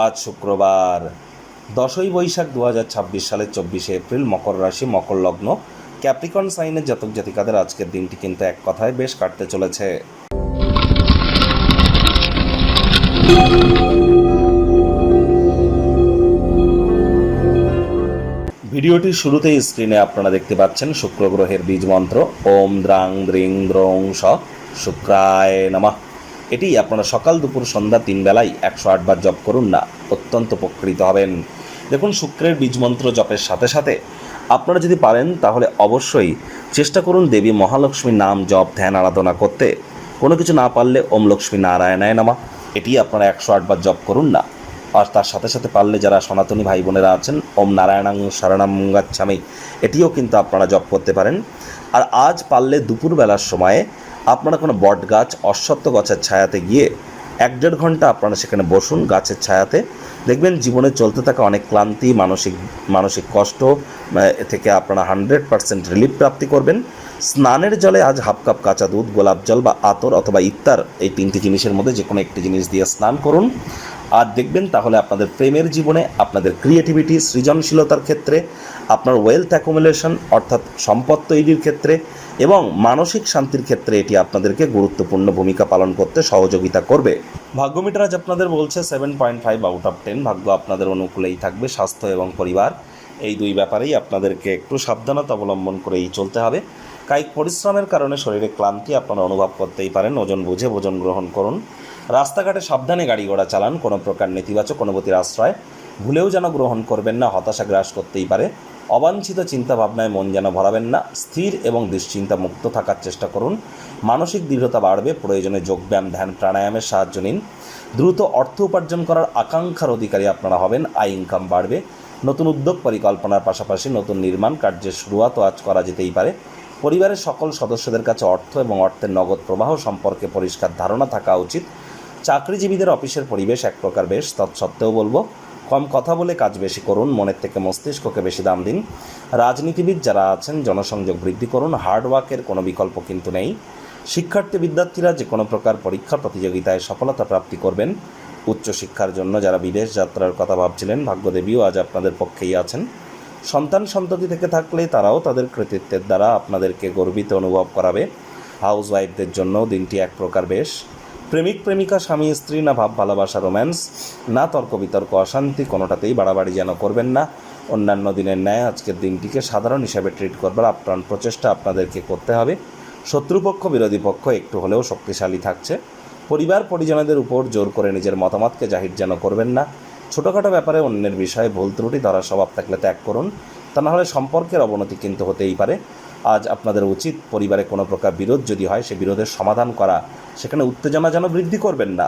আজ শুক্রবার 10ই বৈশাখ 2026 সালের 24শে এপ্রিল, মকর রাশি, মকর লগ্ন, ক্যাপ্রিকন সাইনের জাতক জাতিকাদের আজকের দিনটি কিন্তু এক কথায় বেশ কাটতে চলেছে। ভিডিওটির শুরুতেই স্ক্রিনে আপনারা দেখতে পাচ্ছেন শুক্র গ্রহের বীজ মন্ত্র ওম দ্রাং দ্রিং দ্রৌং স শুক্রায় নমঃ। এটি আপনারা সকাল দুপুর সন্ধ্যা 3 বেলায় 108 বার জপ করুন না, অত্যন্ত উপকৃত হবেন। দেখুন, শুক্রের বীজ মন্ত্র জপের সাথে সাথে আপনারা যদি পারেন তাহলে অবশ্যই চেষ্টা করুন দেবী মহালক্ষ্মীর নাম জপ ধ্যান আরাধনা করতে। কোনো কিছু না পারলে ওম লক্ষ্মী নারায়ণায় নমঃ এটি আপনারা 108 বার জপ করুন না। আর তার সাথে সাথে পারলে যারা সনাতনী ভাই বোনেরা আছেন ওম নারায়ণাং শরণাং গাচ্ছামি এটিও কিন্তু আপনারা জপ করতে পারেন। আর আজ পারলে দুপুরবেলার সময়ে আপনারা কোনো বট গাছ অশ্বত্থ গাছের ছায়াতে গিয়ে 1-1.5 ঘন্টা আপনারা সেখানে বসুন গাছের ছায়াতে। দেখবেন জীবনে চলতে থাকা অনেক ক্লান্তি, মানসিক কষ্ট থেকে আপনারা 100% রিলিফ প্রাপ্তি করবেন। স্নানের জলে আজ হাফ কাপ কাঁচা দুধ, গোলাপ জল বা আতর অথবা ইত্তার, এই 3টি জিনিসের মধ্যে যে কোনো একটি জিনিস দিয়ে স্নান করুন। আর দেখবেন তাহলে আপনাদের প্রেমের জীবনে, আপনাদের ক্রিয়েটিভিটি সৃজনশীলতার ক্ষেত্রে, আপনার ওয়েলথ অ্যাকুমুলেশন অর্থাৎ সম্পদ তৈরির ক্ষেত্রে এবং মানসিক শান্তির ক্ষেত্রে এটি আপনাদেরকে গুরুত্বপূর্ণ ভূমিকা পালন করতে সহযোগিতা করবে। ভাগ্যমিটার আজ আপনাদের বলছে 7.5 আউট অফ 10। ভাগ্য আপনাদের অনুকূলেই থাকবে। স্বাস্থ্য এবং পরিবার এই দুই ব্যাপারেই আপনাদেরকে একটু সাবধানতা অবলম্বন করেই চলতে হবে। কায়িক পরিশ্রমের কারণে শরীরে ক্লান্তি আপনারা অনুভব করতেই পারেন। ওজন বুঝে ভোজন গ্রহণ করুন। রাস্তাঘাটে সাবধানে গাড়ি ঘোড়া চালান। কোনো প্রকার নেতিবাচক অনুভূতির আশ্রয় ভুলেও যেন গ্রহণ করবেন না, হতাশা গ্রাস করতেই পারে। অবাঞ্ছিত চিন্তাভাবনায় মন যেন ভরাবেন না। স্থির এবং দুশ্চিন্তা মুক্ত থাকার চেষ্টা করুন। মানসিক দৃঢ়তা বাড়বে। প্রয়োজনে যোগব্যায়াম, ধ্যান, প্রাণায়ামের সাহায্য নিন। দ্রুত অর্থ উপার্জন করার আকাঙ্ক্ষার অধিকারী আপনারা হবেন। আয় ইনকাম বাড়বে। নতুন উদ্যোগ পরিকল্পনার পাশাপাশি নতুন নির্মাণ কার্যের শুরুয়াতও আজ করা যেতেই পারে। পরিবারের সকল সদস্যদের কাছে অর্থ এবং অর্থের নগদ প্রবাহ সম্পর্কে পরিষ্কার ধারণা থাকা উচিত। চাকরিজীবীদের অফিসের পরিবেশ এক প্রকার বেশ, তৎসত্ত্বেও বলবো কম কথা বলে কাজ বেশি করুন। মনের থেকে মস্তিষ্ককে বেশি দাম দিন। রাজনীতিবিদ যারা আছেন জনসংযোগ বৃদ্ধি করুন। হার্ডওয়ার্কের কোনো বিকল্প কিন্তু নেই। বিদ্যার্থীরা যে কোনো প্রকার পরীক্ষা প্রতিযোগিতায় সফলতা প্রাপ্তি করবেন। উচ্চশিক্ষার জন্য যারা বিদেশ যাত্রার কথা ভাবছিলেন, ভাগ্যদেবীও আজ আপনাদের পক্ষেই আছেন। সন্ততি থেকে থাকলে তারাও তাদের কৃতিত্বের দ্বারা আপনাদেরকে গর্বিত অনুভব করাবে। হাউস ওয়াইফদের জন্য দিনটি এক প্রকার বেশ। প্রেমিক প্রেমিকা, স্বামী স্ত্রী, না ভাব ভালোবাসা রোম্যান্স, না তর্ক বিতর্ক অশান্তি, কোনোটাতেই বাড়াবাড়ি যেন করবেন না। অন্যান্য দিনের ন্যায় আজকের দিনটিকে সাধারণ হিসাবে ট্রিট করবার আপ্রাণ প্রচেষ্টা আপনাদেরকে করতে হবে। শত্রুপক্ষ বিরোধী পক্ষ একটু হলেও শক্তিশালী থাকছে। পরিবার পরিজনদের উপর জোর করে নিজের মতামতকে জাহির যেন করবেন না। ছোটোখাটো ব্যাপারে অন্যের বিষয়ে ভুল ত্রুটি ধরার স্বভাব থাকলে ত্যাগ করুন, তা নাহলে সম্পর্কের অবনতি কিন্তু হতেই পারে। আজ আপনাদের উচিত পরিবারে কোনো প্রকার বিরোধ যদি হয় সে বিরোধের সমাধান করা, সেখানে উত্তেজনা যেন বৃদ্ধি করবেন না।